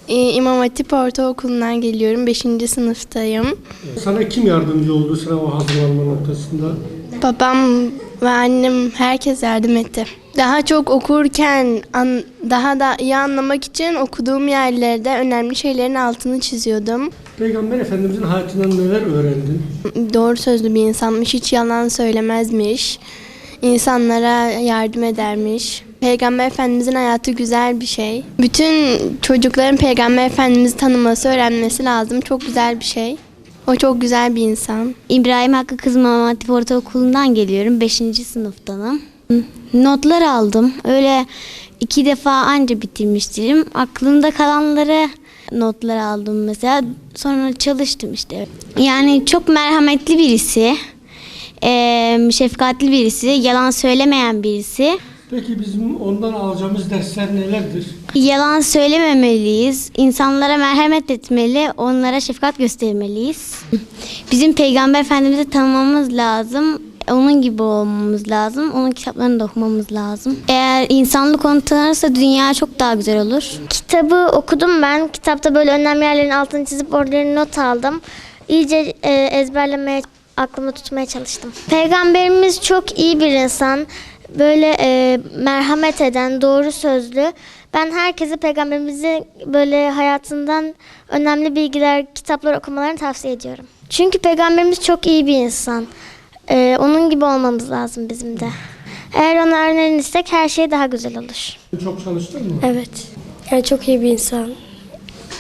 İmam Hatip Ortaokulu'ndan geliyorum. 5. sınıftayım. Sana kim yardımcı oldu sınava hazırlanma noktasında? Babam ve annem herkes yardım etti. Daha çok okurken daha da iyi anlamak için okuduğum yerlerde önemli şeylerin altını çiziyordum. Peygamber Efendimizin hayatından neler öğrendin? Doğru sözlü bir insanmış, hiç yalan söylemezmiş. İnsanlara yardım edermiş. Peygamber Efendimizin hayatı güzel bir şey. Bütün çocukların Peygamber Efendimiz'i tanıması, öğrenmesi lazım. Çok güzel bir şey. O çok güzel bir insan. İbrahim Hakkı Kız İmam Hatip Ortaokulu'ndan geliyorum. 5. sınıftanım. Notlar aldım. Öyle 2 defa anca bitirmiştim. Aklımda kalanları notlar aldım mesela. Sonra çalıştım işte. Yani çok merhametli birisi. Şefkatli birisi. Yalan söylemeyen birisi. Peki bizim ondan alacağımız dersler nelerdir? Yalan söylememeliyiz. İnsanlara merhamet etmeli. Onlara şefkat göstermeliyiz. Bizim Peygamber Efendimiz'i tanımamız lazım. Onun gibi olmamız lazım. Onun kitaplarını da okumamız lazım. Eğer insanlık onu tanırsa dünya çok daha güzel olur. Kitabı okudum ben. Kitapta böyle önemli yerlerin altını çizip oradan not aldım. İyice ezberlemeye, aklımda tutmaya çalıştım. Peygamberimiz çok iyi bir insan. Böyle merhamet eden, doğru sözlü. Ben herkese Peygamberimizin böyle hayatından önemli bilgiler, kitaplar okumalarını tavsiye ediyorum. Çünkü Peygamberimiz çok iyi bir insan. Onun gibi olmamız lazım bizim de. Eğer onu öğrenirsek her şey daha güzel olur. Çok çalıştın mı? Evet. Yani çok iyi bir insan.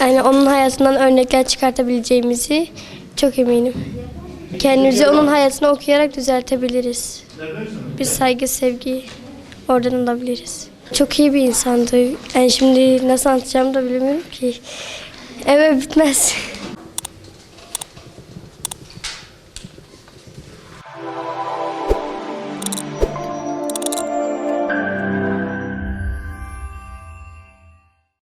Yani onun hayatından örnekler çıkartabileceğimizi çok eminim. Kendimizi onun hayatını okuyarak düzeltebiliriz. Bir saygı, sevgi oradan alabiliriz. Çok iyi bir insandı. Yani şimdi nasıl anlatacağımı da bilmiyorum ki. Evet, bitmez.